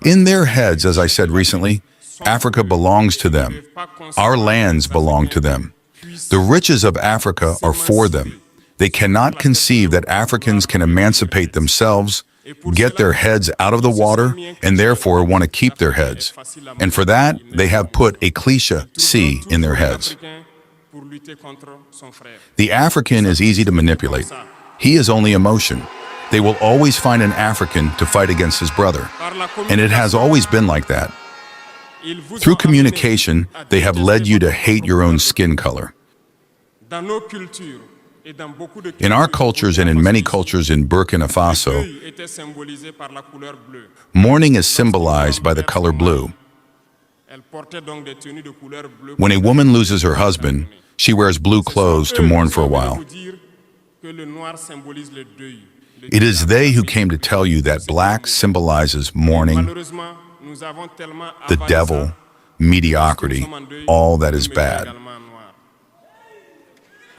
In their heads, as I said recently, Africa belongs to them. Our lands belong to them. The riches of Africa are for them. They cannot conceive that Africans can emancipate themselves, get their heads out of the water, and therefore want to keep their heads. And for that, they have put a cliché in their heads. The African is easy to manipulate. He is only emotion. They will always find an African to fight against his brother. And it has always been like that. Through communication, they have led you to hate your own skin color. In our cultures and in many cultures in Burkina Faso, mourning is symbolized by the color blue. When a woman loses her husband, she wears blue clothes to mourn for a while. It is they who came to tell you that black symbolizes mourning, the devil, mediocrity, all that is bad.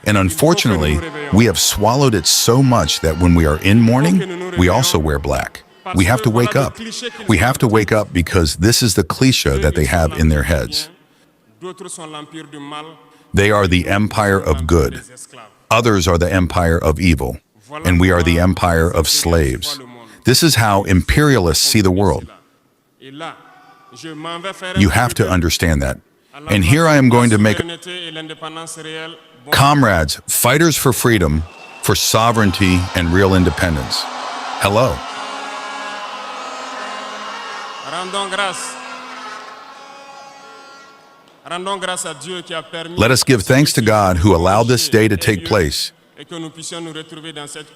And unfortunately, we have swallowed it so much that when we are in mourning, we also wear black. We have to wake up. We have to wake up because this is the cliché that they have in their heads. They are the empire of good. Others are the empire of evil. And we are the empire of slaves. This is how imperialists see the world. You have to understand that. And here I am going to make comrades, fighters for freedom, for sovereignty and real independence. Hello. Let us give thanks to God who allowed this day to take place,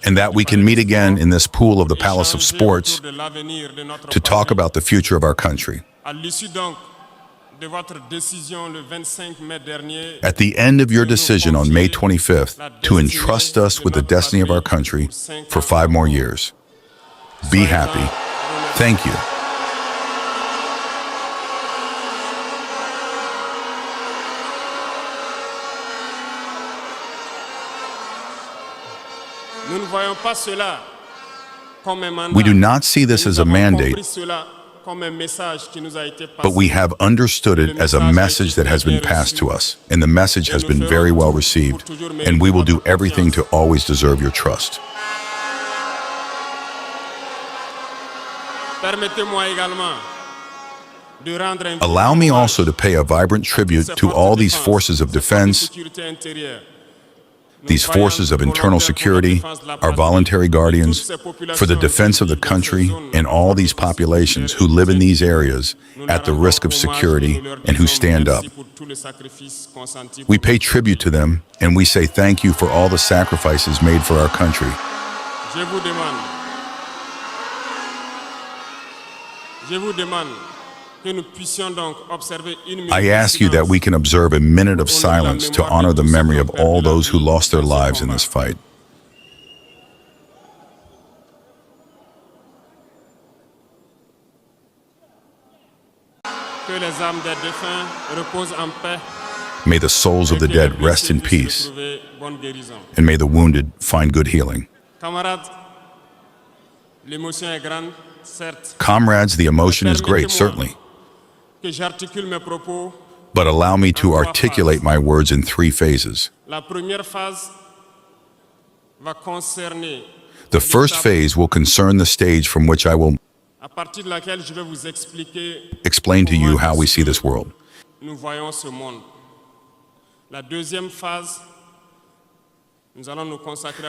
and that we can meet again in this pool of the Palace of Sports to talk about the future of our country. At the end of your decision on May 25th to entrust us with the destiny of our country for 5 more years, be happy. Thank you. We do not see this as a mandate, but we have understood it as a message that has been passed to us, and the message has been very well received, and we will do everything to always deserve your trust. Allow me also to pay a vibrant tribute to all these forces of defense, these forces of internal security, our voluntary guardians, for the defense of the country and all these populations who live in these areas at the risk of security and who stand up. We pay tribute to them and we say thank you for all the sacrifices made for our country. I ask you that we can observe a minute of silence to honor the memory of all those who lost their lives in this fight. May the souls of the dead rest in peace, and may the wounded find good healing. Comrades, the emotion is great, certainly. But allow me to articulate my words in 3 phases. The first phase will concern the stage from which I will explain to you how we see this world.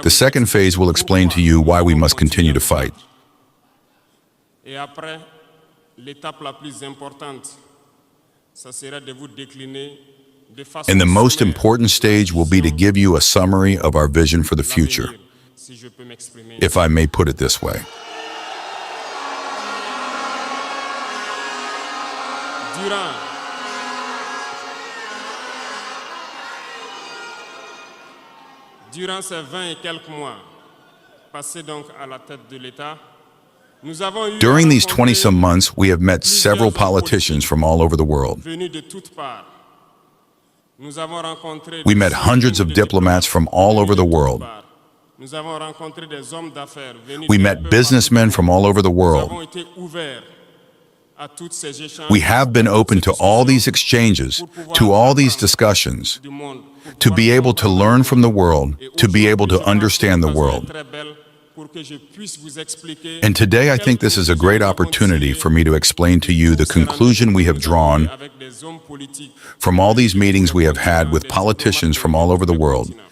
The second phase will explain to you why we must continue to fight. And the most important stage will be to give you a summary of our vision for the future, if I may put it this way. Durant ces 20 et quelques mois passés donc à la tête de l'État, during these 20-some months, we have met several politicians from all over the world. We met hundreds of diplomats from all over the world. Nous avons rencontré des hommes d'affaires venus We d'un met peu businessmen partout. from all over the Nous world. avons été ouverts à tous ces échanges, We have been à toutes open ces to all these discussions exchanges, pour pouvoir to all these apprendre discussions, du monde, pour to pouvoir be able to comprendre learn le from the monde. world, Et to be able aujourd'hui, to je pense que understand the l'occasion est world. très belle pour que je puisse vous expliquer And today I quelles think this is a conclusions great nous avons opportunity tirées for me to explain to you the de tous ces conclusion rendez-vous we que have nous avons eus drawn avec des hommes politiques from all these de tous meetings les we have had continents, with des politicians diplomates from venus all de over tous the les world, continents.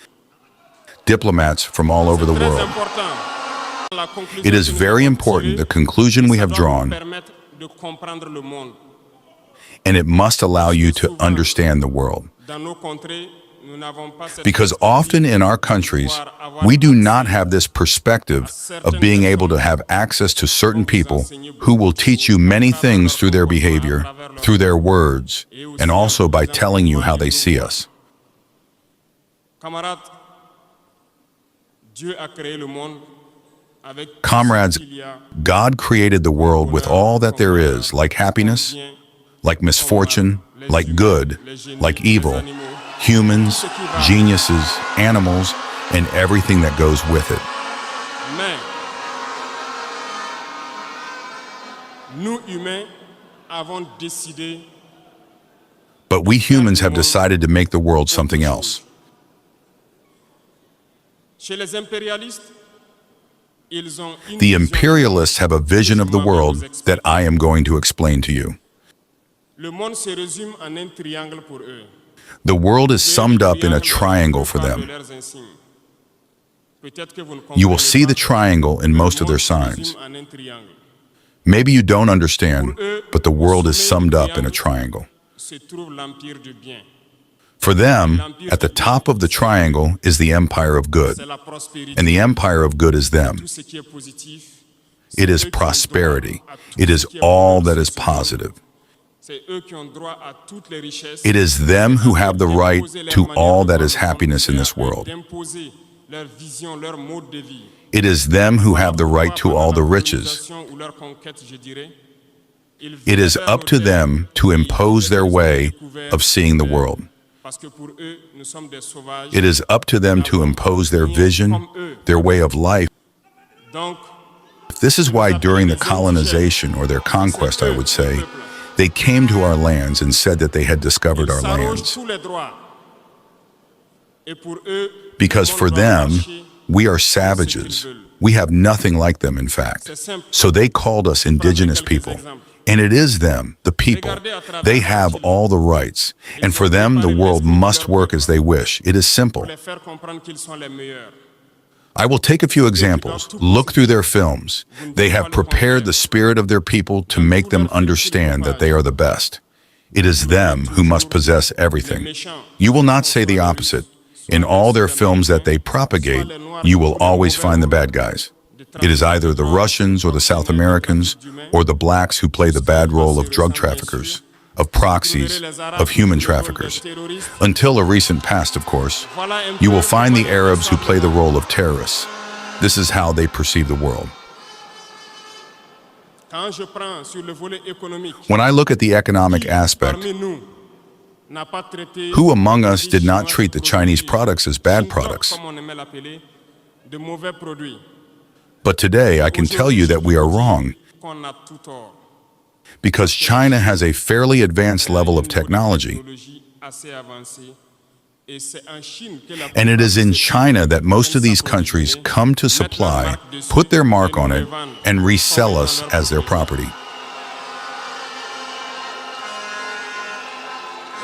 diplomats from all over the C'est très world. important. La conclusion It is que nous very avons important, tirée, the conclusion we ça have doit vous drawn, permettre de comprendre le monde. and it must allow you to understand the world. Dans nos contrées, nous n'avons pas cette Because often in our countries, we do not have this perspective of being able to have access to certain people who will teach you many things through their behavior, through their words, and also by telling you how they see us. Camarades, Dieu a créé le monde avec Comrades, tout ce qu'il y a, God created the world with all that there is, like happiness, bien, like misfortune, like good, like evil, humans, geniuses, animals, and everything that goes with it. mais nous humains avons décidé But we humans have decided to make the world something else. chez les impérialistes, ils ont une The vision. imperialists have a vision of the world that I am going to explain to you. Le monde se résume en un triangle pour eux. The world is summed up in a Triangle triangle for de them. leurs insignes. Peut-être que vous ne You will comprenez see pas, the triangle in le most of monde their se signs. résume en un triangle. Maybe you don't understand, but the world is summed up in a triangle. Se trouve l'empire du bien. For them, at the top of the triangle is the empire of good, C'est la prospérité. and the empire of good is them. Tout ce qui est positif. It is eux qui ont prosperity. droit à tout It ce is qui est all bon that sur is ce monde. positive. C'est eux qui ont droit à toutes les richesses. It is them who have the right D'imposer leur to manière all de that voir is le monde, happiness in this world. d'imposer leur vision, leur mode de vie. It is them who have the right to all the riches. Ou leur conquête, je dirais, ils It is veulent up to faire them to impose their way of seeing the world. Parce que pour eux, nous sommes des sauvages. It is up to them to impose their vision, their way of life. Donc, This is why during the colonization or their conquest, I would say, they came to our lands and said that they had discovered ils our s'arrogent lands. tous les droits. Et pour eux, Because le for monde doit them, marcher. we are savages. We have nothing like them, in fact. C'est simple. So they called us indigenous people. And it is them, the people. They have all the rights. And for them, the world must work as they wish. It is simple. Pour les faire comprendre qu'ils sont les meilleurs. I will take a few examples. Look through their films. They have prepared the spirit of their people to make them understand that they are the best. It is them who must possess everything. You will not say the opposite. In all their films that they propagate, you will always find the bad guys. It is either the Russians or the South Americans or the blacks who play the bad role of drug traffickers, of proxies, of human traffickers. Until a recent past, of course, you will find the Arabs who play the role of terrorists. This is how they perceive the world. Quand je prends sur le volet économique, When I look at the economic aspect, parmi nous n'a pas traité who among us did not chinois treat the de Chinese produits products as bad chinois, products? comme on aimait l'appeler, de mauvais produits. But today I can tell you that we are wrong, Qu'on a tout tort. because China has a fairly advanced level of technology. Technologie assez avancée. Et c'est en Chine que la And it is in plupart de ces China that most of pays these countries come to supply, put their mark on it, and resell us as their property.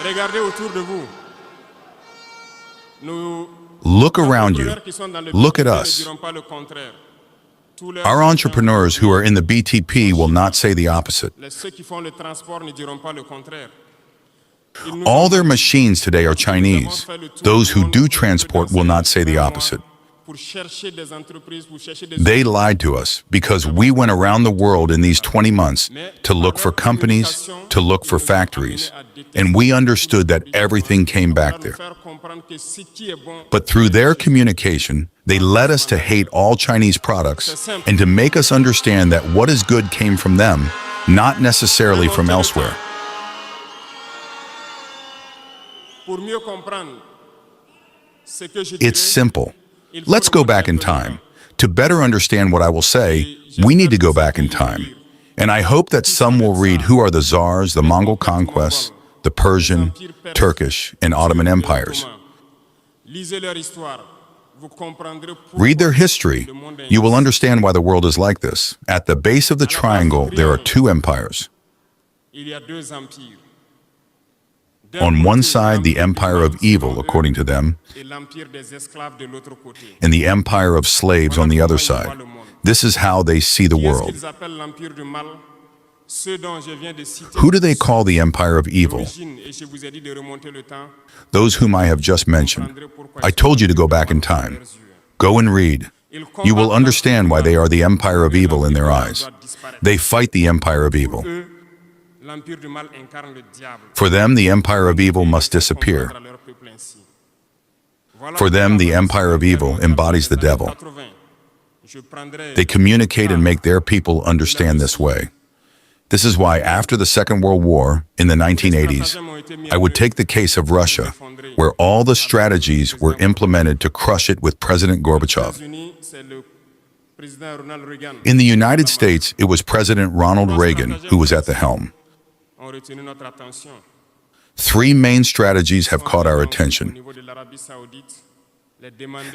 Regardez autour de vous. Nos Look around you. entrepreneurs qui sont dans le Look at BTP us. ne diront pas le contraire. Tous leurs Our entrepreneurs who are in the BTP will not say the opposite. ceux qui font le transport ne diront pas le contraire. Ils nous All ont their machines today are Chinese. Those who do transport will not say the opposite. pour chercher des entreprises, pour chercher des They lied to us because we went around the world in these 20 months to look for companies, to look for factories, and we understood that everything came back nous there. faire comprendre que ce qui est bon, But through their communication, they led us to hate all Chinese products and to make us understand that what is good came from them, not necessarily from elsewhere. pour mieux comprendre ce que je It's dirais, simple. Let's go back in time. To better understand what I will say, we need to go back in time. And I hope that some will read who are the Tsars, the Mongol conquests, the Persian, Turkish, and Ottoman empires. Read their history. You will understand why the world is like this. At the base of the triangle, there are two empires. On one side, the empire of evil, according to them, and the empire of slaves on the other side. This is how they see the world. Who do they call the empire of evil? Those whom I have just mentioned. I told you to go back in time. Go and read. You will understand why they are the empire of evil in their eyes. They fight the empire of evil. For them, the empire of evil must disappear. For them, the empire of evil embodies the devil. They communicate and make their people understand this way. This is why after the Second World War, in the 1980s, I would take the case of Russia, where all the strategies were implemented to crush it with President Gorbachev. In the United States, it was President Ronald Reagan who was at the helm. Three main strategies have caught our attention.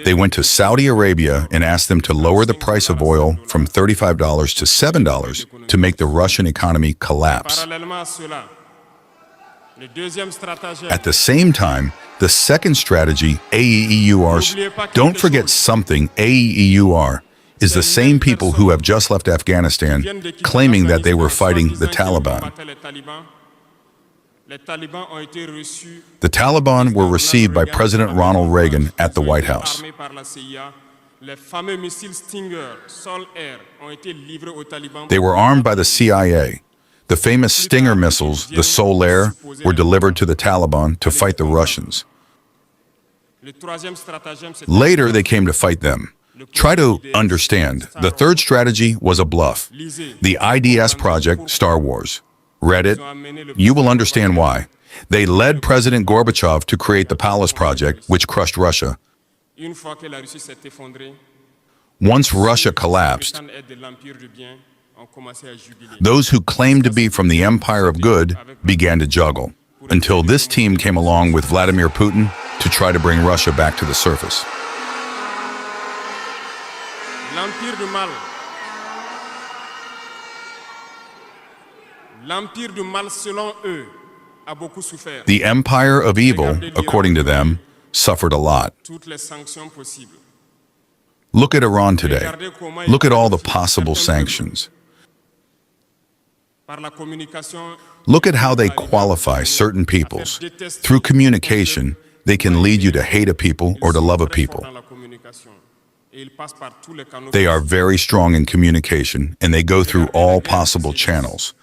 They went to Saudi Arabia and asked them to lower the price of oil from $35 to $7 to make the Russian economy collapse. At the same time, the second strategy, AEEURs, don't forget something, AEEUR, is the same people who have just left Afghanistan claiming that they were fighting the Taliban. The Taliban were received by President Ronald Reagan at the White House. They were armed by the CIA. The famous Stinger missiles, the Sol-Air, were delivered to the Taliban to fight the Russians. Later, they came to fight them. Try to understand. The third strategy was a bluff. The IDS project, Star Wars. Read it? You will understand why. They led President Gorbachev to create the Palace Project, which crushed Russia. Once Russia collapsed, those who claimed to be from the Empire of Good began to juggle, until this team came along with Vladimir Putin to try to bring Russia back to the surface. The empire of evil, according to them, suffered a lot. Look at Iran today. Look at all the possible sanctions. Look at how they qualify certain peoples. Through communication, they can lead you to hate a people or to love a people. They are very strong in communication, and they go through all possible channels.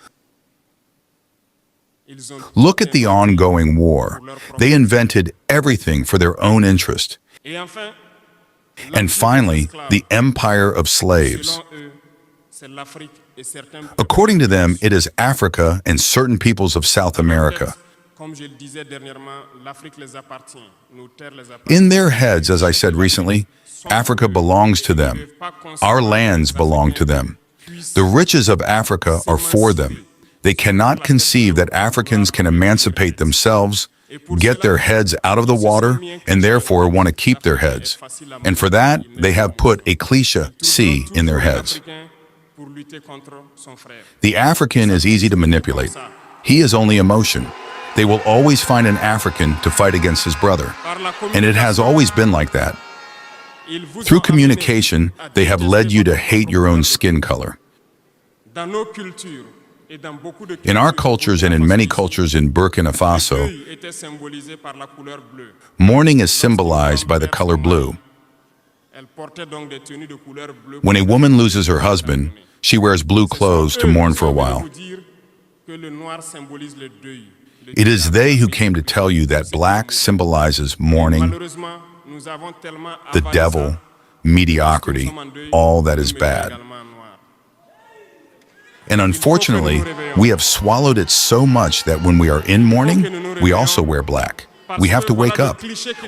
Look at the ongoing war. They invented everything for their own interest. And finally, the empire of slaves. According to them, it is Africa and certain peoples of South America. In their heads, as I said recently, Africa belongs to them. Our lands belong to them. The riches of Africa are for them. They cannot conceive that Africans can emancipate themselves, get their heads out of the water, and therefore want to keep their heads. And for that, they have put a cliché C in their heads. The African is easy to manipulate. He is only emotion. They will always find an African to fight against his brother. And it has always been like that. Through communication, they have led you to hate your own skin color. In our cultures and in many cultures in Burkina Faso, mourning is symbolized by the color blue. When a woman loses her husband, she wears blue clothes to mourn for a while. It is they who came to tell you that black symbolizes mourning, the devil, mediocrity, all that is bad. And unfortunately, we have swallowed it so much that when we are in mourning, we also wear black. We have to wake up.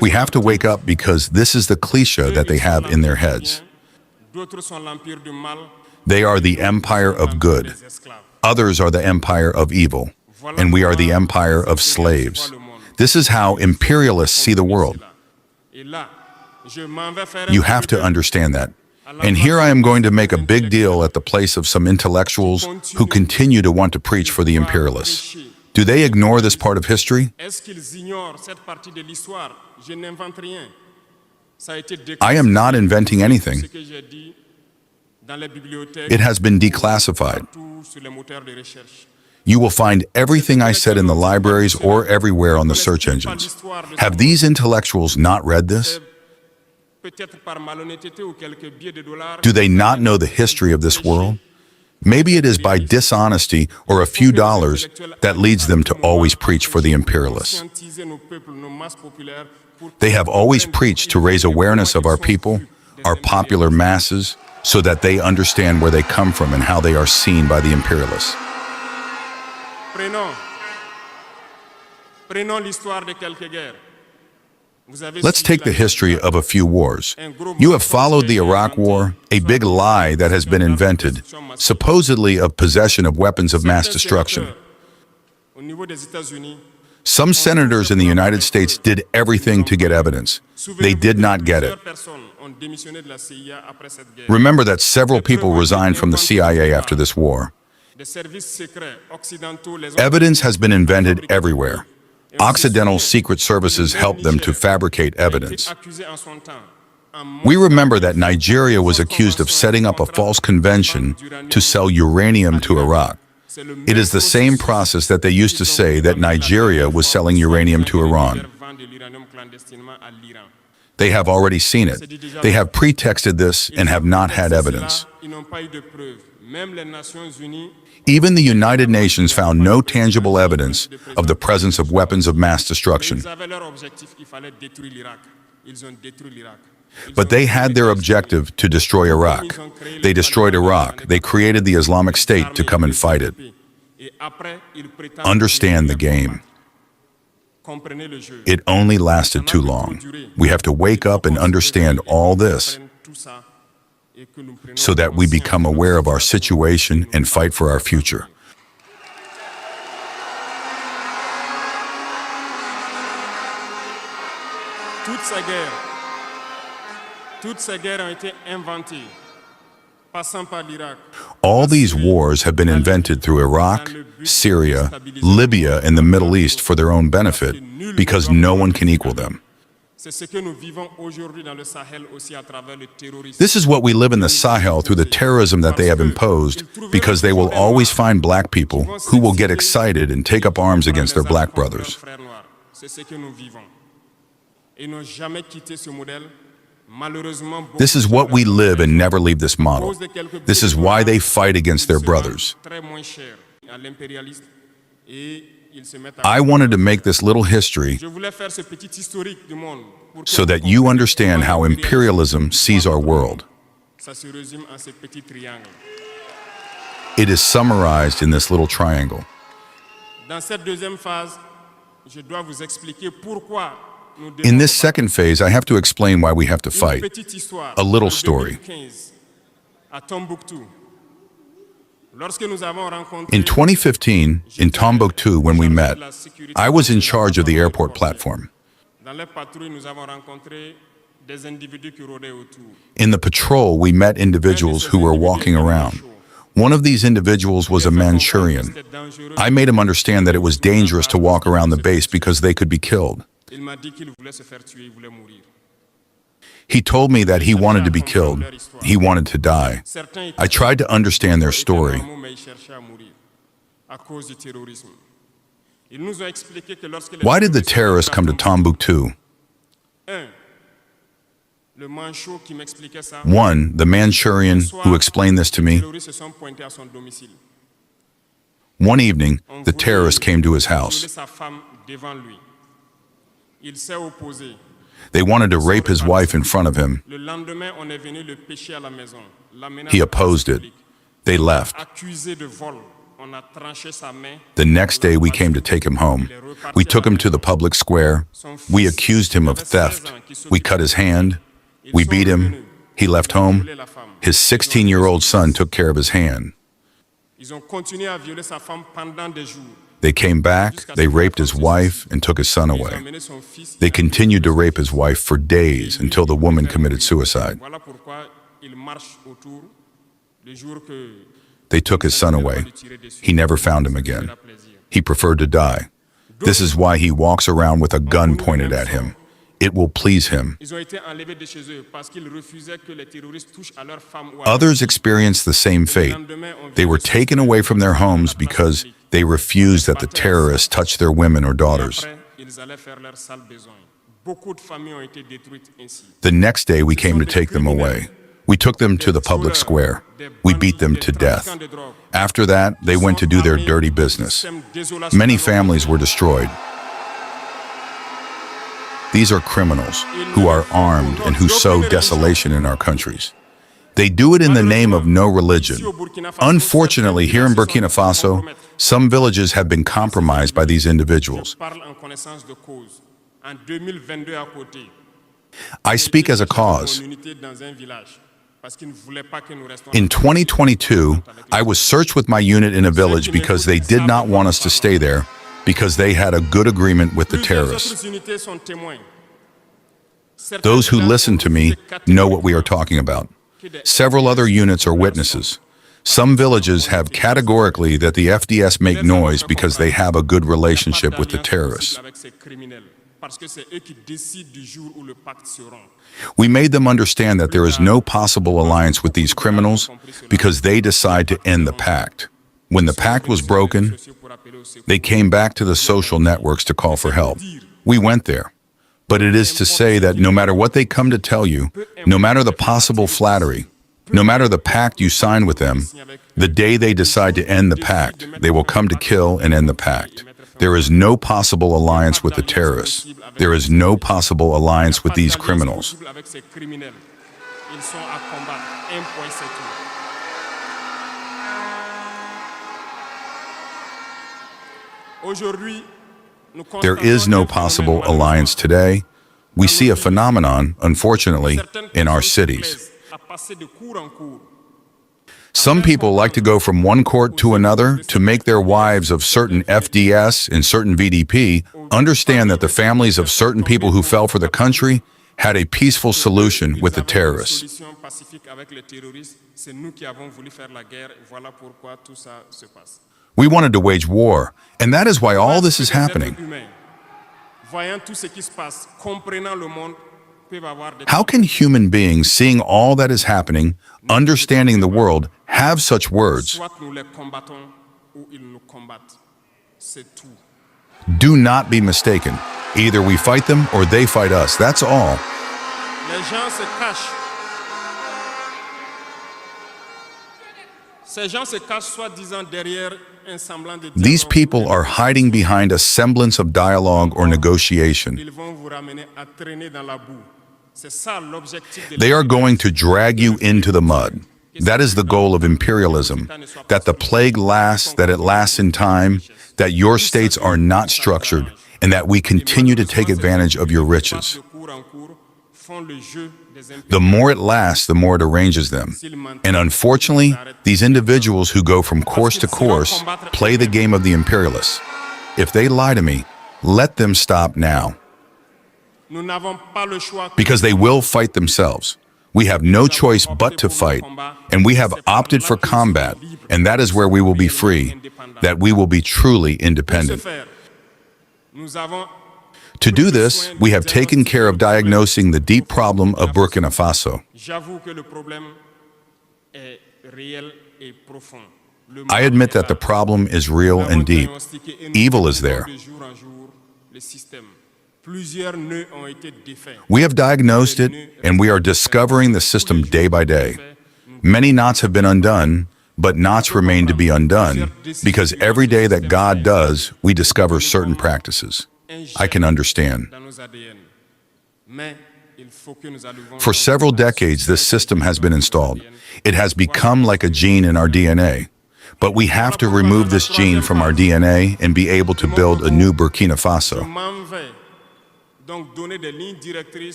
We have to wake up because this is the cliché that they have in their heads. They are the empire of good. Others are the empire of evil. And we are the empire of slaves. This is how imperialists see the world. You have to understand that. And here I am going to make a big deal at the place of some intellectuals who continue to want to preach for the imperialists. Do they ignore this part of history? I am not inventing anything. It has been declassified. You will find everything I said in the libraries or everywhere on the search engines. Have these intellectuals not read this? Do they not know the history of this world? Maybe it is by dishonesty or a few dollars that leads them to always preach for the imperialists. They have always preached to raise awareness of our people, our popular masses, so that they understand where they come from and how they are seen by the imperialists. Let's take the history of a few wars. You have followed the Iraq War, a big lie that has been invented, supposedly of possession of weapons of mass destruction. Some senators in the United States did everything to get evidence. They did not get it. Remember that several people resigned from the CIA after this war. Evidence has been invented everywhere. Occidental secret services helped them to fabricate evidence. We remember that Nigeria was accused of setting up a false convention to sell uranium to Iraq. It is the same process that they used to say that Nigeria was selling uranium to Iran. They have already seen it. They have pretexted this and have not had evidence. Even the United Nations found no tangible evidence of the presence of weapons of mass destruction. But they had their objective to destroy Iraq. They destroyed Iraq. They created the Islamic State to come and fight it. Understand the game. It only lasted too long. We have to wake up and understand all this so that we become aware of our situation and fight for our future. Toutes ces guerres ont été inventées, passant par l'Irak. All these wars have been invented through Iraq, Syria, Libya, and the Middle East for their own benefit, because no one can equal them. This is what we live in the Sahel through the terrorism that they have imposed, because they will always find black people who will get excited and take up arms against their black brothers. This is what we live and never leave this model. This is why they fight against their brothers. I wanted to make this little history so that you understand how imperialism sees our world. It is summarized in this little triangle. In this second phase, I have to explain why we have to fight. A little story. In 2015, in Tombouctou, when we met, I was in charge of the airport platform. In the patrol, we met individuals who were walking around. One of these individuals was a Manchurian. I made him understand that it was dangerous to walk around the base because they could be killed. He told me that he wanted to be killed. He wanted to die. I tried to understand their story. Why did the terrorists come to Tombouctou? One, the Manchurian who explained this to me. One evening, the terrorists came to his house. They wanted to rape his wife in front of him. He opposed it. They left. On a tranché sa main. The next day we came to take him home. We took him to the public square. We accused him of theft. We cut his hand. We beat him. He left home. His 16-year-old son took care of his hand. Ils ont continué à violer sa femme pendant des jours. They came back, they raped his wife, and took his son Ils ont away. amené son fils. They continued to rape his wife for days until the woman committed suicide. Voilà pourquoi il marche autour le jour que They took his son away. He never found him again. He preferred to die. This is why he walks around with a gun pointed at him. It will please him. ils ont été enlevés de chez eux parce qu'ils refusaient que les terroristes touchent à leurs femmes ou à Others experienced the same fate. They were taken away from their homes because they refused that the terrorists touch their women or daughters. Après, ils allaient faire leur sale besoin. Beaucoup de familles ont été détruites ainsi. The next day we came to take them away. We took them to the public square. We beat them to death. After that, they went to do their dirty business. Many families were destroyed. These are criminals who are armed and who sow desolation in our countries. They do it in the name of no religion. Unfortunately, here in Burkina Faso, some villages have been compromised by these individuals. Parle en connaissance de cause. En 2022 à côté. I speak as a cause. Mon unité dans un village parce qu'ils ne voulaient pas que nous restions. In 2022, I was searched with my unit in a village because they did not want us to stay there because they had a good agreement with the Plusieurs terrorists. autres unités sont témoins. Those who listen to me know what we are talking about. Several other units are witnesses. Some villages have categorically that the FDS make noise because they have a good relationship with the terrorists. Avec ces criminels, parce que c'est eux qui décident du jour où le pacte se rompt. We made them understand that there is no possible alliance with these criminals because they decide to end the pact. When the pact was broken, they came back to the social networks to call for help. We went there. But it is to say that no matter what they come to tell you, no matter the possible flattery, no matter the pact you sign with them, the day they decide to end the pact, they will come to kill and end the pact. There is no possible alliance with the terrorists. There is no possible alliance with these criminals. Avec ces criminels, ils sont à combattre. Un point, c'est tout. Aujourd'hui, nous There is no possible alliance today. We see a phenomenon, unfortunately, in our cities. à passer de cour en cour. Some people like to go from one court to another to make their wives of certain FDS and certain VDP understand that the families of certain people who fell for the country had a peaceful solution with the terrorists. Solution pacifique avec les terroristes, c'est nous qui avons voulu faire la guerre. Voilà pourquoi tout ça se passe. We wanted to wage war, and that is why all this is happening. Voyant tout ce qui se passe, comprenant le monde, peuvent avoir des How can human beings, seeing all that is happening, understanding the world, have such words? soit nous les combattons ou ils nous combattent. C'est tout. Do not be mistaken. Either we fight them or they fight us. That's all. Les gens se cachent. Ces gens se cachent soi-disant derrière un semblant de These dialogue. people are hiding behind a semblance of dialogue or negotiation. Ils vont vous ramener à traîner dans la boue. C'est ça l'objectif de They are going to drag you into the mud. That is the goal of imperialism, that the plague lasts, that it lasts in time, that your states are not structured, and that we continue to take advantage of your riches. De cour en cour font le jeu des The more it lasts, the more it arranges them. And unfortunately, these individuals who go from course to course play the game of the imperialists. If they lie to me, let them stop now, Nous n'avons pas le choix because they will fight themselves. We have no choice but to fight, and we have opted for combat, and that is where we will be free, that we will be truly de independent. faire. Nous avons To do this, we have taken care of diagnosing the deep problem of Burkina Faso. J'avoue que le problème est réel et profond. Le I mal admit est that the là. problem is real Nous avons and deep. diagnostiqué et nous Evil is faisons there. de jour en jour le système. Plusieurs nœuds ont été défaits. We have diagnosed it, and we are discovering the system day by day. Many knots have been undone, but knots remain to be undone, because every day that God does, we discover certain practices. I can understand. Dans nos ADN. Mais il faut que nous allumons For several decades, this system has been installed. It has become like a gene in our DNA. But we have to remove this gene from our DNA and be able to build a new Burkina Faso.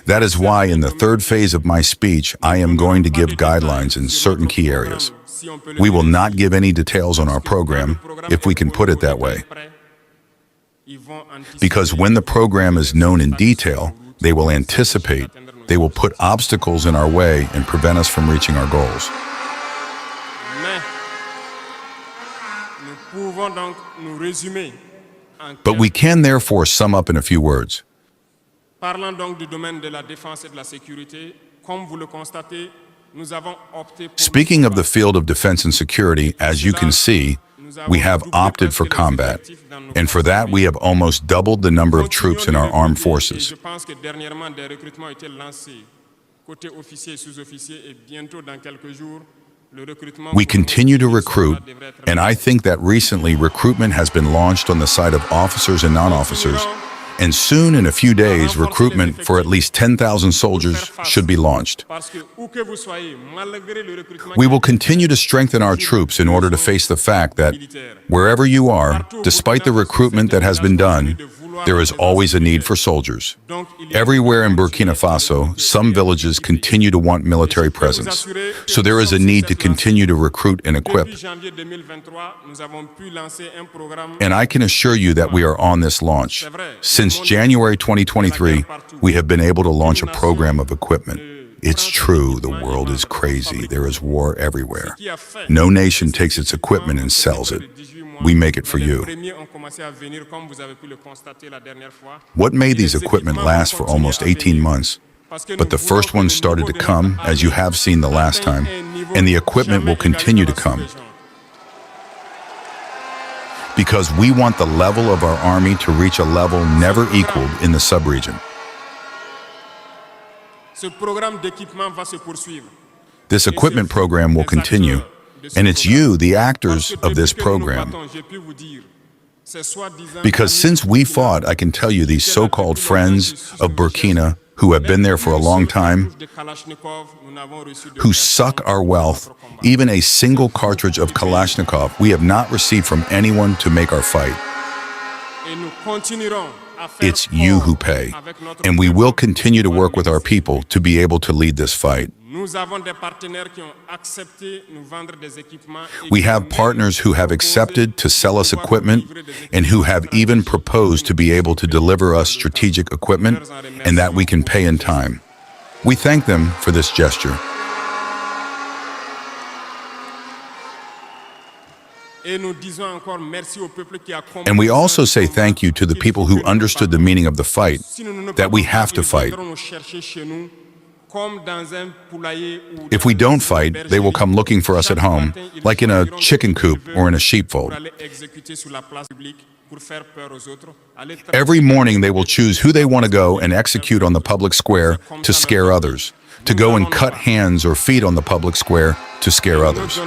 That is why in the third phase of my speech, I am going to give guidelines in certain key areas. We will not give any details on our program, if we can put it that way. Because when the program is known in detail, they will anticipate, they will put obstacles in our way and prevent us from reaching our goals. But we can therefore sum up in a few words. Speaking of the field of defense and security, as you can see, we have opted for combat, and for that we have almost doubled the number of troops in our armed forces. We continue to recruit, and I think that recently recruitment has been launched on the side of officers and non-officers, and soon, in a few days, recruitment for at least 10,000 soldiers should be launched. We will continue to strengthen our troops in order to face the fact that, wherever you are, despite the recruitment that has been done, there is always a need for soldiers. Everywhere in Burkina Faso, some villages continue to want military presence, so there is a need to continue to recruit and equip. And I can assure you that we are on this launch. Since January 2023, we have been able to launch a program of equipment. It's true, the world is crazy. There is war everywhere. No nation takes its equipment and sells it. We make it for you. What made these equipment last for almost 18 months? But the first ones started to come, as you have seen the last time, and the equipment will continue to come. Because we want the level of our army to reach a level never equaled in the sub-region. This equipment program will continue, and it's you, the actors of this program. Because since we fought, I can tell you these so-called friends of Burkina who have been there for a long time, who suck our wealth, even a single cartridge of Kalashnikov we have not received from anyone to make our fight. It's you who pay, and we will continue to work with our people to be able to lead this fight. We have partners who have accepted to sell us equipment and who have even proposed to be able to deliver us strategic equipment and that we can pay in time. We thank them for this gesture. And we also say thank you to the people who understood the meaning of the fight, that we have to fight. If we don't fight, they will come looking for us at home, like in a chicken coop or in a sheepfold. Every morning they will choose who they want to go and execute on the public square to scare others, to go and cut hands or feet on the public square to scare others.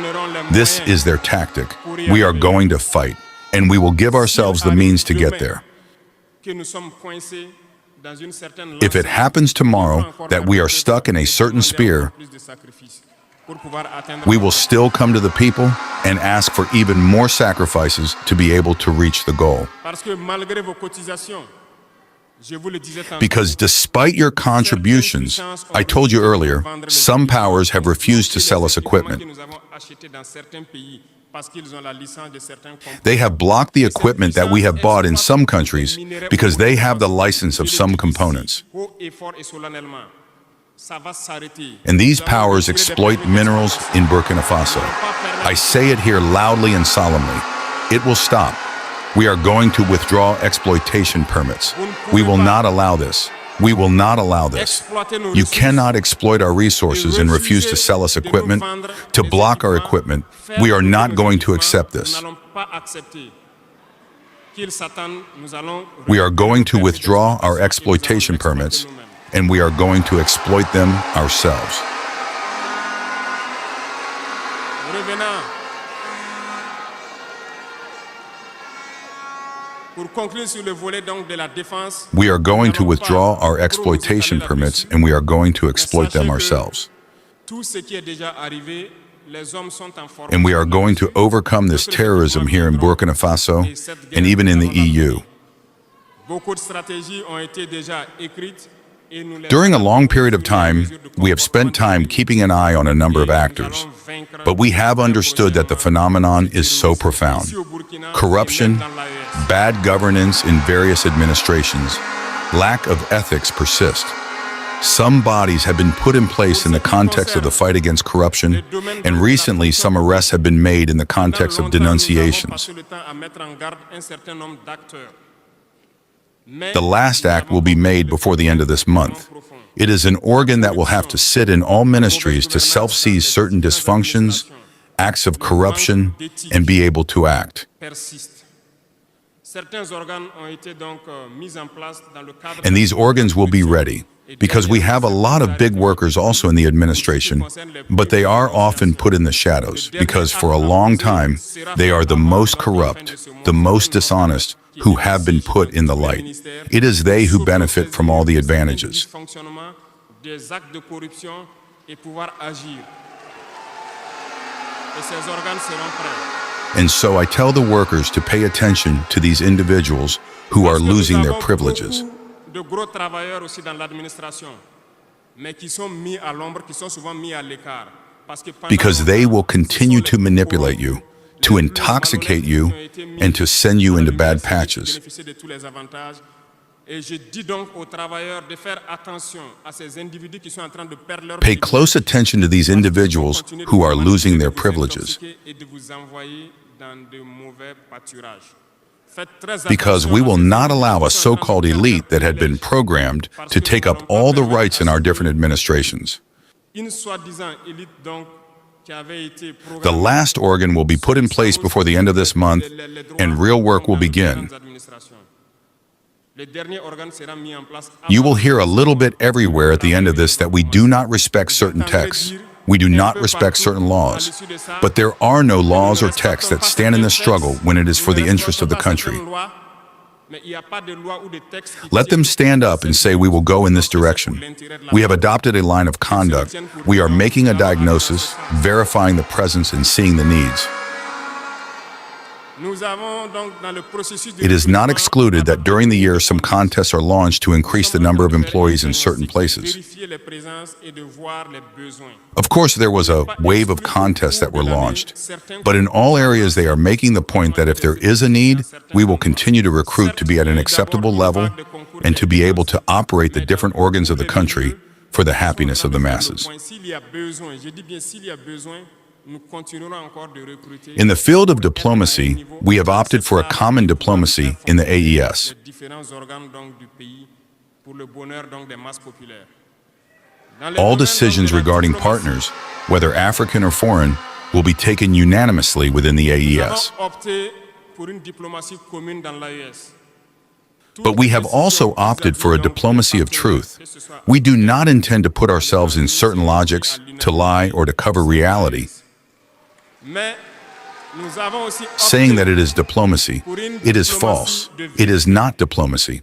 This is their tactic. We are going to fight, and we will give ourselves the means to get there. If it happens tomorrow that we are stuck in a certain spear, we will still come to the people and ask for even more sacrifices to be able to reach the goal. Because despite your contributions, I told you earlier, some powers have refused to sell us equipment. They have blocked the equipment that we have bought in some countries because they have the license of some components. And these powers exploit minerals in Burkina Faso. I say it here loudly and solemnly. It will stop. We are going to withdraw exploitation permits. We will not allow this. We will not allow this. You cannot exploit our resources and refuse to sell us equipment, to block our equipment. We are not going to accept this. We are going to withdraw our exploitation permits, and we are going to exploit them ourselves. We are going to withdraw our exploitation permits and we are going to exploit them ourselves. les hommes sont en formation. And we are going to overcome this terrorism here in Burkina Faso and even in the EU. Beaucoup de stratégies ont été déjà écrites. During a long period of time, we have spent time keeping an eye on a number of actors, but we have understood that the phenomenon is so profound. Corruption, bad governance in various administrations, lack of ethics persist. Some bodies have been put in place in the context of the fight against corruption, and recently some arrests have been made in the context of denunciations. The last act will be made before the end of this month. It is an organ that will have to sit in all ministries to self-seize certain dysfunctions, acts of corruption, and be able to act. And these organs will be ready, because we have a lot of big workers also in the administration, but they are often put in the shadows, because for a long time, they are the most corrupt, the most dishonest, who have been put in the light. It is they who benefit from all the advantages. And so I tell the workers to pay attention to these individuals who are losing their privileges. Because they will continue to manipulate you, to intoxicate you, and to send you into bad patches. Pay close attention to these individuals who are losing their privileges, because we will not allow a so-called elite that had been programmed to take up all the rights in our different administrations. The last organ will be put in place before the end of this month, and real work will begin. You will hear a little bit everywhere at the end of this that we do not respect certain texts. We do not respect certain laws. But there are no laws or texts that stand in the struggle when it is for the interest of the country. Let them stand up and say we will go in this direction. We have adopted a line of conduct. We are making a diagnosis, verifying the presence and seeing the needs. It is not excluded that during the year some contests are launched to increase the number of employees in certain places. Of course, there was a wave of contests that were launched, but in all areas they are making the point that if there is a need, we will continue to recruit to be at an acceptable level and to be able to operate the different organs of the country for the happiness of the masses. In the field of diplomacy, we have opted for a common diplomacy in the AES. All decisions regarding partners, whether African or foreign, will be taken unanimously within the AES. But we have also opted for a diplomacy of truth. We do not intend to put ourselves in certain logics, to lie, or to cover reality, saying that it is diplomacy. It is false. It is not diplomacy.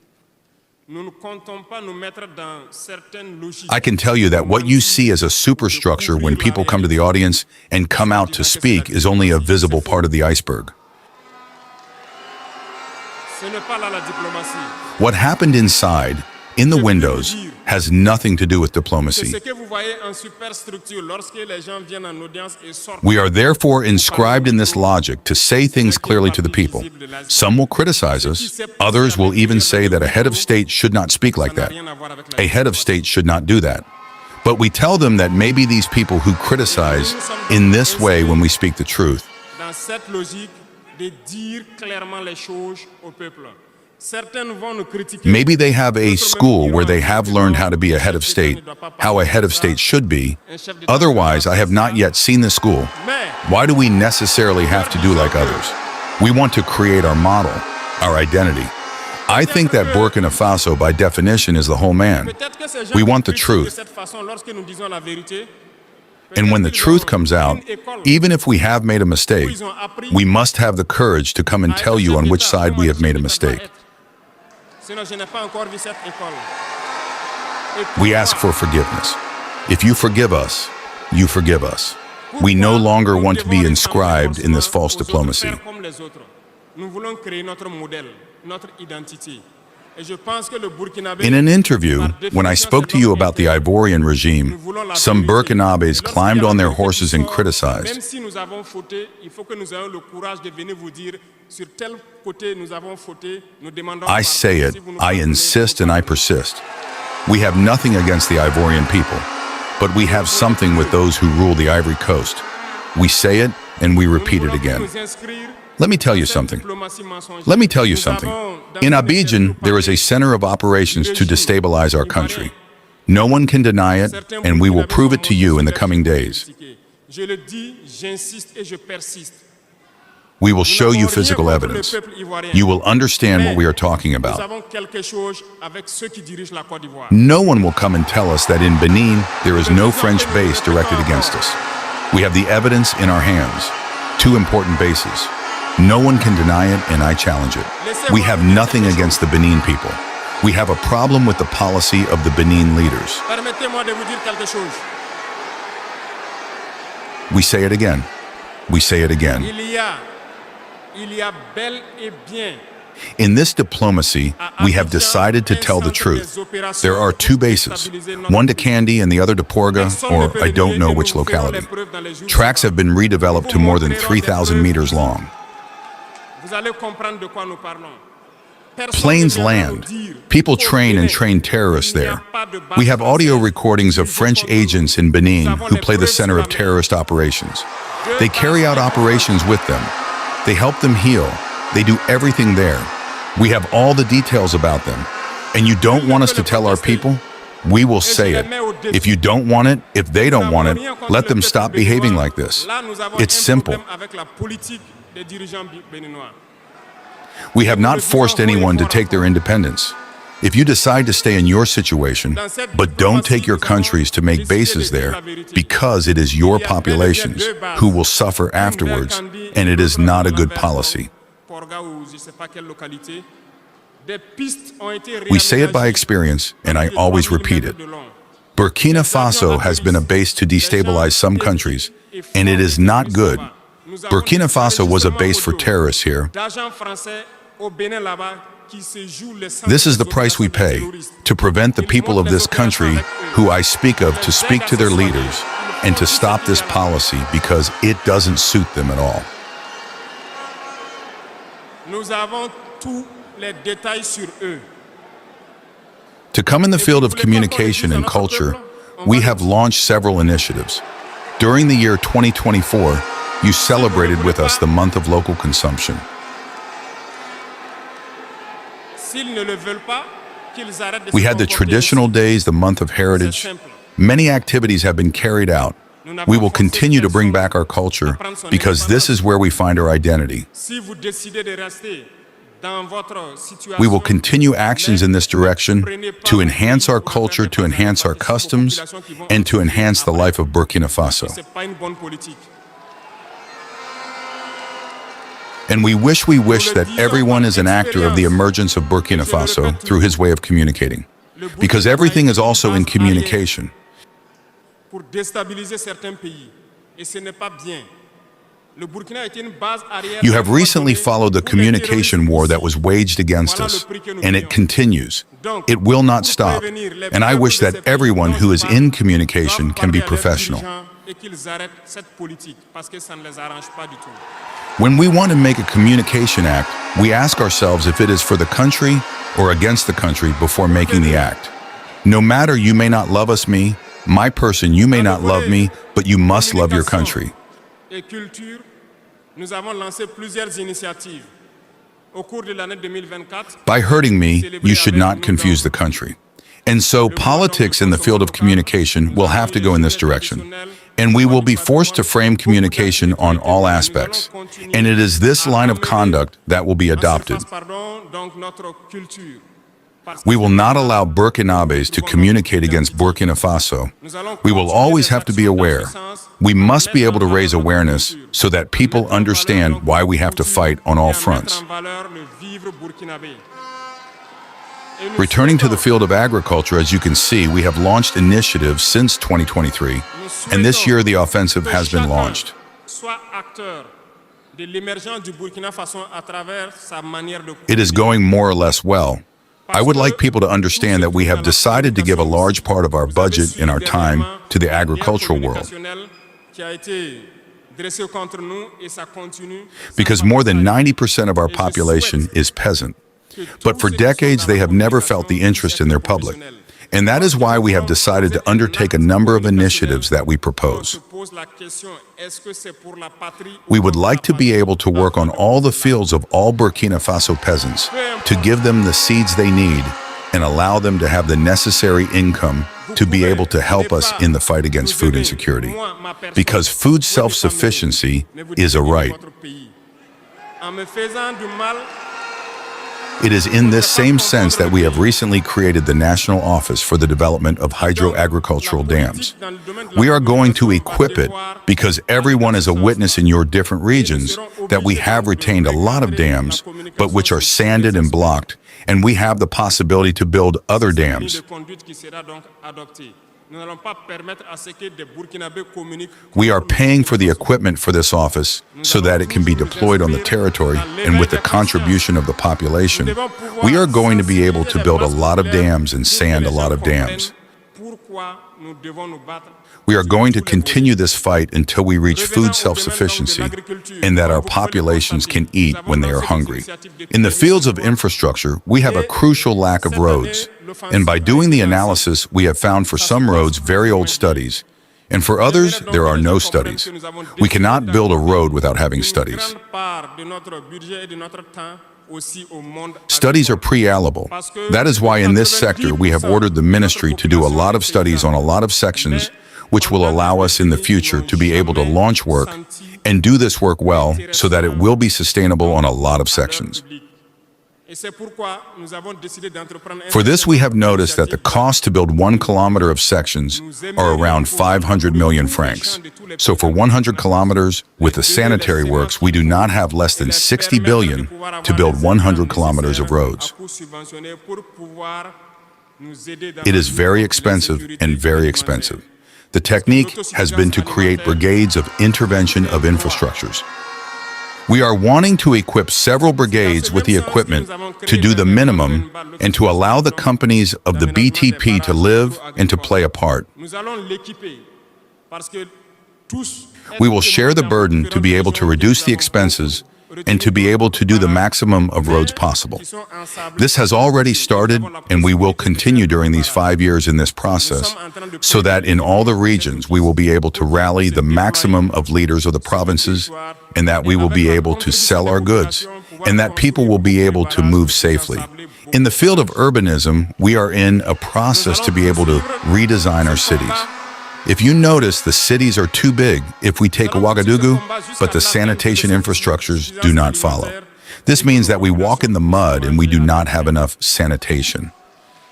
I can tell you that what you see as a superstructure when people come to the audience and come out to speak is only a visible part of the iceberg. What happened inside, in the windows, has nothing to do with diplomacy. We are therefore inscribed in this logic to say things clearly to the people. Some will criticize us. Others will even say that a head of state should not speak like that. A head of state should not do that. But we tell them that maybe these people who criticize in this way when we speak the truth. Maybe they have a school where they have learned how to be a head of state, how a head of state should be. Otherwise, I have not yet seen the school. Why do we necessarily have to do like others? We want to create our model, our identity. I think that Burkina Faso, by definition, is the whole man. We want the truth. And when the truth comes out, even if we have made a mistake, we must have the courage to come and tell you on which side we have made a mistake. We ask for forgiveness. If you forgive us, you forgive us. We no longer want to be inscribed in this false diplomacy. Nous voulons créer notre modèle, notre identité. In an interview, when I spoke to you about the Ivorian regime, some Burkinabés climbed on their horses and criticized. Même si nous avons fauté, il faut que nous ayons le courage de venir vous dire sur tel côté nous avons fauté, nous demandons I pardon. say it, Si vous nous I pardonnez, insist, and I persist. We have nothing against the Ivorian people, but we have something with those who rule the Ivory Coast. We say it, and we repeat it again. nous inscrire Let me tell you something. diplomatie mensongère. Let me tell you Nous something. avons, dans In nos Abidjan, there is a center of operations to destabilize our country. No one can deny it, and we will prove it to you in the coming days. Je le dis, j'insiste et je persiste. We will show you physical evidence. You will understand what we are talking Nous about. avons quelque chose avec ceux qui dirigent la Côte d'Ivoire. No one will come and tell us that in Benin, there is no French base directed against us. We have the evidence in our hands. 2 important bases. No one can deny it, and I challenge it. We have nothing against the Benin people. We have a problem with the policy of the Benin leaders. Permettez-moi de vous dire quelque chose. We say it again. We say it again. Il y a bel et bien In this diplomacy, we have decided to tell the truth. There are 2 bases, one to Kandy and the other to Porga, or I don't know which locality. Tracks have been redeveloped to more than 3,000 meters long. Vous allez comprendre de quoi nous parlons. Planes land. People train and train terrorists there. We have audio recordings of French agents in Benin who play the center of terrorist operations. They carry out operations with them. They help them heal. They do everything there. We have all the details about them. And you don't want us to tell our people? We will say it. If you don't want it, if they don't want it, let them stop behaving like this. It's simple. We have not forced anyone to take their independence. If you decide to stay in your situation, but don't take your countries to make bases there, because it is your populations who will suffer afterwards, and it is not a good policy. We say it by experience, and I always repeat it. Burkina Faso has been a base to destabilize some countries, and it is not good. Burkina Faso was a base for terrorists here. This is the price we pay to prevent the people of this country, who I speak of, to speak to their leaders and to stop this policy because it doesn't suit them at all. Nous avons tous les détails sur eux. To come in the field of communication and culture, we have launched several initiatives. During the year 2024, you celebrated with us the month of local consumption. We had the traditional days, the month of heritage. Many activities have been carried out. We will continue to bring back our culture because this is where we find our identity. We will continue actions in this direction to enhance our culture, to enhance our customs, and to enhance the life of Burkina Faso. And we wish that everyone is an actor of the emergence of Burkina Faso through his way of communicating, because everything is also in communication. Pour déstabiliser certains pays, et ce n'est pas bien. Le Burkina était une base arrière. You have recently followed the communication war that was waged against us, and it continues. It will not stop. And I wish that everyone who is in communication can be professional. When we want to make a communication act, we ask ourselves if it is for the country or against the country before making the act. No matter, you may not love us, my person, you may not love me, but you must love your country. Et culture, nous avons lancé plusieurs initiatives. Au cours de l'année 2024, by hurting me, you should not confuse the country. And so politics in the field of communication will have to go in this direction. And we will be forced to frame communication on all aspects. And it is this line of conduct that will be adopted. We will not allow Burkinabés to communicate against Burkina Faso. We will always have to be aware. We must be able to raise awareness so that people understand why we have to fight on all fronts. Returning to the field of agriculture, as you can see, we have launched initiatives since 2023, and this year the offensive has been launched. It is going more or less well. I would like people to understand that we have decided to give a large part of our budget and our time to the agricultural world, because more than 90% of our population is peasant. But for decades, they have never felt the interest in their public. And that is why we have decided to undertake a number of initiatives that we propose. We would like to be able to work on all the fields of all Burkina Faso peasants, to give them the seeds they need and allow them to have the necessary income to be able to help us in the fight against food insecurity. Because food self-sufficiency is a right. It is in this same sense that we have recently created the National Office for the Development of Hydro-Agricultural Dams. We are going to equip it because everyone is a witness in your different regions that we have retained a lot of dams, but which are sanded and blocked, and we have the possibility to build other dams. We are paying for the equipment for this office so that it can be deployed on the territory, and with the contribution of the population, we are going to be able to build a lot of dams and sand a lot of dams. We are going to continue this fight until we reach food self-sufficiency and that our populations can eat when they are hungry. In the fields of infrastructure, we have a crucial lack of roads. And by doing the analysis, we have found for some roads very old studies, and for others, there are no studies. We cannot build a road without having studies. Studies are prealable. That is why in this sector, we have ordered the ministry to do a lot of studies on a lot of sections, which will allow us in the future to be able to launch work and do this work well so that it will be sustainable on a lot of sections. For this, we have noticed that the cost to build 1 kilometer of sections are around 500 million francs. So for 100 kilometers, with the sanitary works, we do not have less than 60 billion to build 100 kilometers of roads. It is very expensive and very expensive. The technique has been to create brigades of intervention of infrastructures. We are wanting to equip several brigades with the equipment to do the minimum and to allow the companies of the BTP to live and to play a part. We will share the burden to be able to reduce the expenses and to be able to do the maximum of roads possible. This has already started, and we will continue during these 5 years in this process, so that in all the regions we will be able to rally the maximum of leaders of the provinces, and that we will be able to sell our goods, and that people will be able to move safely. In the field of urbanism, we are in a process to be able to redesign our cities. If you notice, the cities are too big if we take Ouagadougou, but the sanitation infrastructures do not follow. This means that we walk in the mud and we do not have enough sanitation.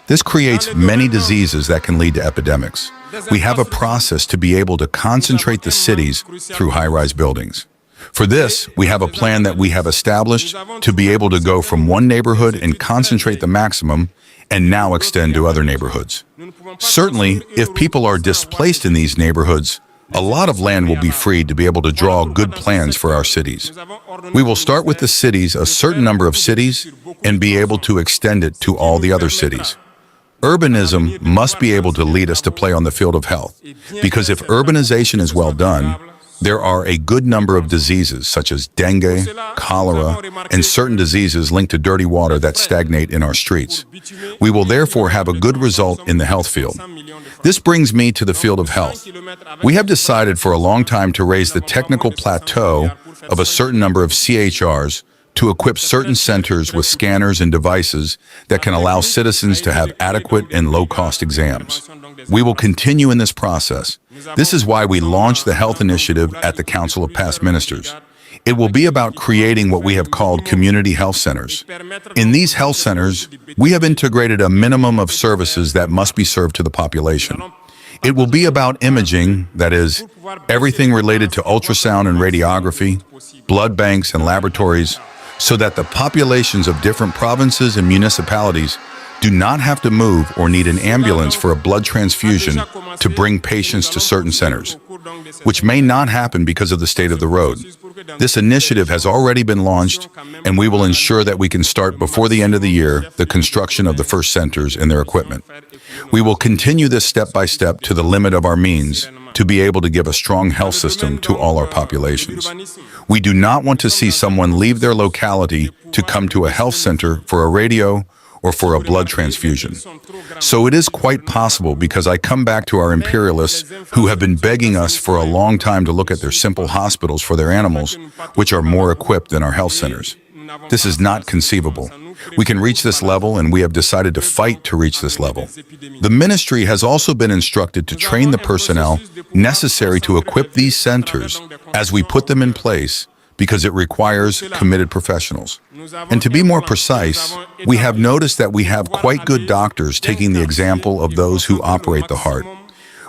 This creates many diseases that can lead to epidemics. We have a process to be able to concentrate the cities through high-rise buildings. For this, we have a plan that we have established to be able to go from one neighborhood and concentrate the maximum and now extend to other neighborhoods. Certainly, if people are displaced in these neighborhoods, a lot of land will be freed to be able to draw good plans for our cities. We will start with the cities, a certain number of cities, and be able to extend it to all the other cities. Urbanism must be able to lead us to play on the field of health, because if urbanization is well done, there are a good number of diseases such as dengue, cholera, and certain diseases linked to dirty water that stagnate in our streets. We will therefore have a good result in the health field. This brings me to the field of health. We have decided for a long time to raise the technical plateau of a certain number of CHRs to equip certain centers with scanners and devices that can allow citizens to have adequate and low-cost exams. We will continue in this process. This is why we launched the health initiative at the Council of Past Ministers. It will be about creating what we have called community health centers. In these health centers, we have integrated a minimum of services that must be served to the population. It will be about imaging, that is, everything related to ultrasound and radiography, blood banks and laboratories, so that the populations of different provinces and municipalities do not have to move or need an ambulance for a blood transfusion to bring patients to certain centers, which may not happen because of the state of the road. This initiative has already been launched, and we will ensure that we can start before the end of the year the construction of the first centers and their equipment. We will continue this step by step to the limit of our means to be able to give a strong health system to all our populations. We do not want to see someone leave their locality to come to a health center for a radio or for a blood transfusion. So it is quite possible, because I come back to our imperialists who have been begging us for a long time to look at their simple hospitals for their animals, which are more equipped than our health centers. This is not conceivable. We can reach this level, and we have decided to fight to reach this level. The ministry has also been instructed to train the personnel necessary to equip these centers as we put them in place, because it requires committed professionals. And to be more precise, we have noticed that we have quite good doctors taking the example of those who operate the heart.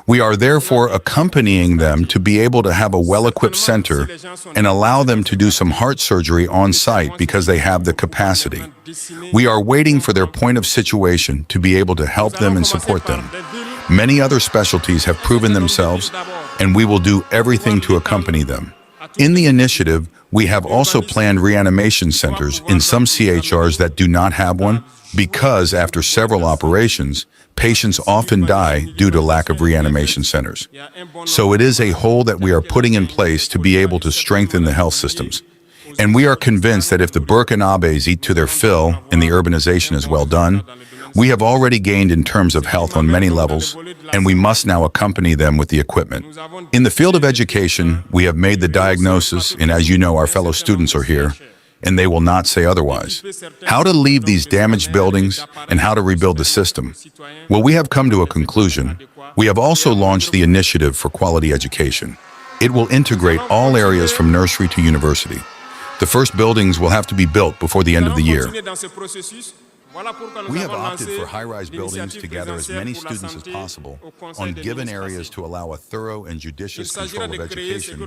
We are therefore accompanying them to be able to have a well-equipped center and allow them to do some heart surgery on site because they have the capacity. We are waiting for their point of situation to be able to help them and support them. Many other specialties have proven themselves, and we will do everything to accompany them. In the initiative, we have also planned reanimation centers in some CHRs that do not have one, because after several operations, patients often die due to lack of reanimation centers. So it is a whole that we are putting in place to be able to strengthen the health systems. And we are convinced that if the Burkinabés eat to their fill and the urbanization is well done, we have already gained in terms of health on many levels, and we must now accompany them with the equipment. In the field of education, we have made the diagnosis, and as you know, our fellow students are here, and they will not say otherwise. How to leave these damaged buildings and how to rebuild the system? Well, we have come to a conclusion. We have also launched the initiative for quality education. It will integrate all areas from nursery to university. The first buildings will have to be built before the end of the year. We have opted for high-rise buildings to gather as many students as possible on given areas to allow a thorough and judicious control of education,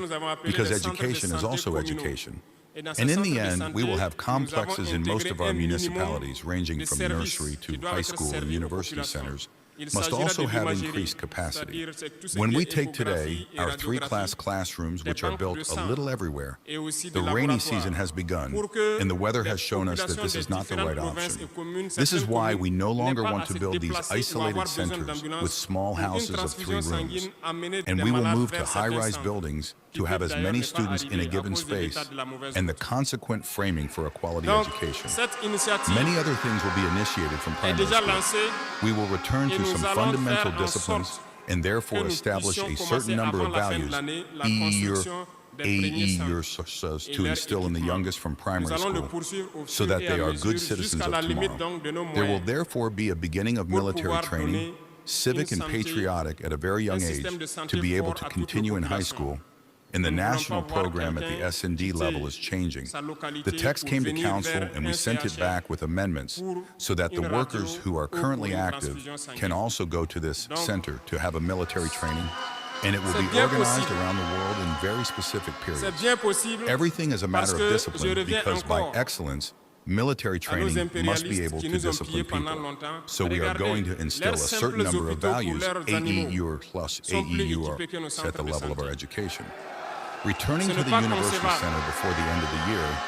because education is also education. And in the end, we will have complexes in most of our municipalities, ranging from nursery to high school and university centers, must also have increased capacity. When we take today our 3-class classrooms, which are built a little everywhere, the rainy season has begun, and the weather has shown us that this is not the right option. This is why we no longer want to build these isolated centers with small houses of 3 rooms, and we will move to high-rise buildings to have as many students in a given space, and the consequent framing for a quality education. Many other things will be initiated from primary school. We will return to some fundamental disciplines and therefore establish a certain number of values, to instill in the youngest from primary school, so that they are good citizens of tomorrow. There will therefore be a beginning of military training, civic and patriotic at a very young age, to be able to continue in high school. And the national program at the S&D level is changing. The text came to council and we sent it back with amendments so that the workers who are currently active can also go to this center to have a military training, and it will be organized around the world in very specific periods. Everything is a matter of discipline, because by excellence, military training must be able to discipline people. So we are going to instill a certain number of values, AEUR plus AEUR, at the level of our education. Returning to the University Center before the end of the year,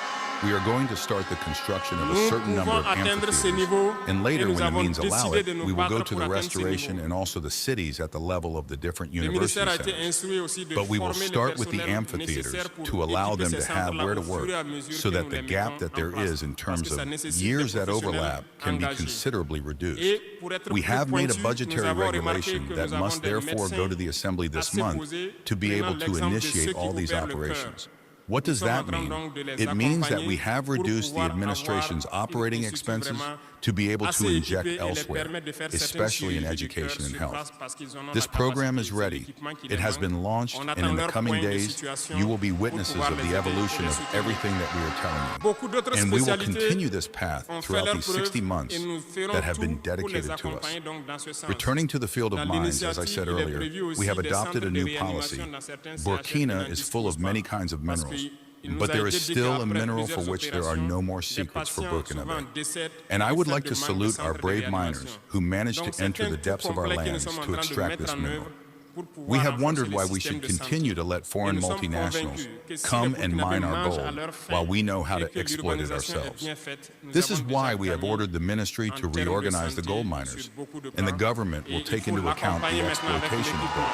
we are going to start the construction of a certain number of amphitheaters, and later, when the means allow it, we will go to the restoration and also the cities at the level of the different university centers. But we will start with the amphitheaters to allow them to have where to work, so that the gap that there is in terms of years that overlap can be considerably reduced. We have made a budgetary regulation that must therefore go to the Assembly this month to be able to initiate all these operations. What does that mean? It means that we have reduced the administration's operating expenses to be able to inject elsewhere, especially in education and health. This program is ready. It has been launched, and in the coming days, you will be witnesses of the evolution of everything that we are telling you. And we will continue this path throughout these 60 months that have been dedicated to us. Returning to the field of mines, as I said earlier, we have adopted a new policy. Burkina is full of many kinds of minerals. But there is still a mineral for which there are no more secrets for Burkinabe. And I would like to salute our brave miners who managed to enter the depths of our lands to extract this mineral. We have wondered why we should continue to let foreign multinationals come and mine our gold while we know how to exploit it ourselves. This is why we have ordered the ministry to reorganize the gold miners, and the government will take into account the exploitation of gold.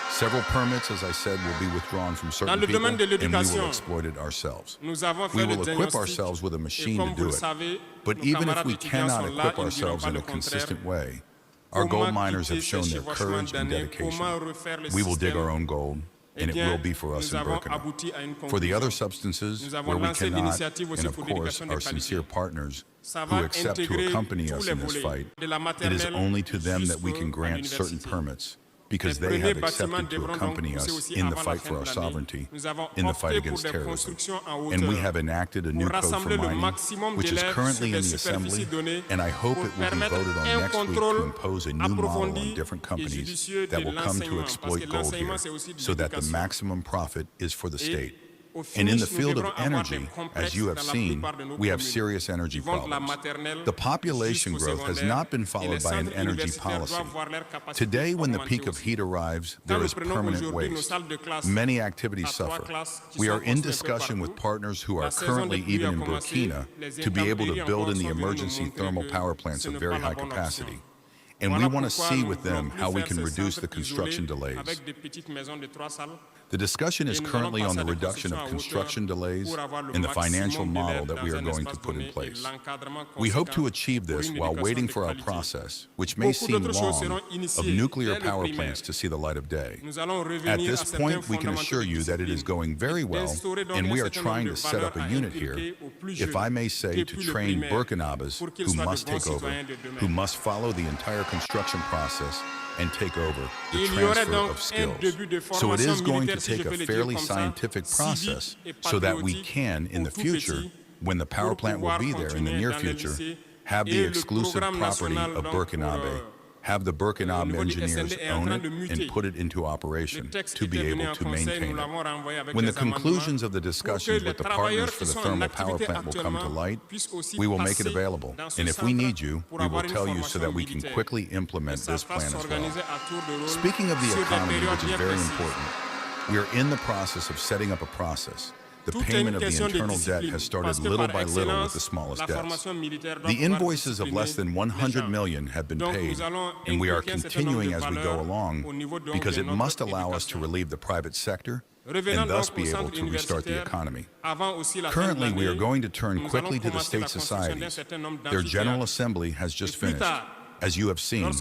Several permits, as I said, will be withdrawn from certain people, and we will exploit it ourselves. We will equip ourselves with a machine to do it. But even if we cannot equip ourselves in a consistent way, our gold miners have shown their courage and dedication. We will dig our own gold, and it will be for us in Burkina. For the other substances where we cannot, and of course our sincere partners who accept to accompany us in this fight, it is only to them that we can grant certain permits, because they have accepted to accompany us in the fight for our sovereignty, in the fight against terrorism. And we have enacted a new code for mining, which is currently in the Assembly, and I hope it will be voted on next week to impose a new model on different companies that will come to exploit gold here, so that the maximum profit is for the state. And in the field of energy, as you have seen, we have serious energy problems. The population growth has not been followed by an energy policy. Today, when the peak of heat arrives, there is permanent waste. Many activities suffer. We are in discussion with partners who are currently even in Burkina to be able to build in the emergency thermal power plants of very high capacity. And we want to see with them how we can reduce the construction delays. The discussion is currently on the reduction of construction delays and the financial model that we are going to put in place. We hope to achieve this while waiting for our process, which may seem long, of nuclear power plants to see the light of day. At this point, we can assure you that it is going very well, and we are trying to set up a unit here, if I may say, to train Burkinabés who must take over, who must follow the entire construction process and take over the transfer of skills. So it is going to take a fairly scientific process so that we can, in the future, when the power plant will be there in the near future, have the exclusive property of Burkinabe, have the Burkinabe engineers own it and put it into operation to be able to maintain it. When the conclusions of the discussions with the partners for the thermal power plant will come to light, we will make it available. And if we need you, we will tell you so that we can quickly implement this plan as well. Speaking of the economy, which is very important, we are in the process of setting up a process. The payment of the internal debt has started little by little with the smallest debts. The invoices of less than 100 million have been paid, and we are continuing as we go along because it must allow us to relieve the private sector and thus be able to restart the economy. Currently, we are going to turn quickly to the state societies. Their General Assembly has just finished. As you have seen,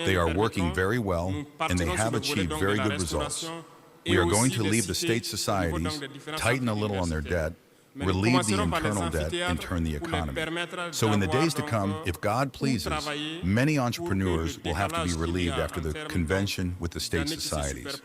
they are working very well, and they have achieved very good results. We are going to leave the state societies, tighten a little on their debt, relieve the internal debt, and turn the economy. So in the days to come, if God pleases, many entrepreneurs will have to be relieved after the convention with the state societies.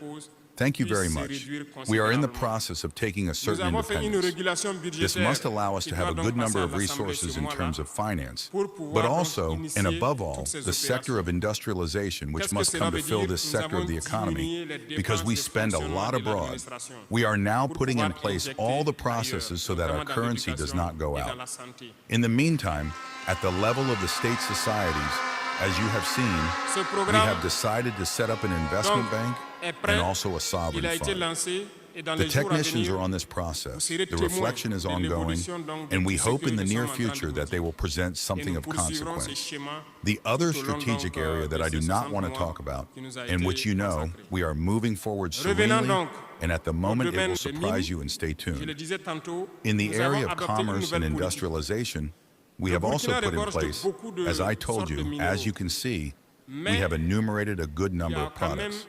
Thank you very much. We are in the process of taking a certain independence. This must allow us to have a good number of resources in terms of finance, but also, and above all, the sector of industrialization, which must come to fill this sector of the economy, because we spend a lot abroad. We are now putting in place all the processes so that our currency does not go out. In the meantime, at the level of the state societies, as you have seen, we have decided to set up an investment bank and also a sovereign fund. The technicians are on this process, the reflection is ongoing, and we hope in the near future that they will present something of consequence. The other strategic area that I do not want to talk about, and which you know, we are moving forward serenely, and at the moment it will surprise you, and stay tuned. In the area of commerce and industrialization, we have also put in place, as I told you, as you can see, we have enumerated a good number of products.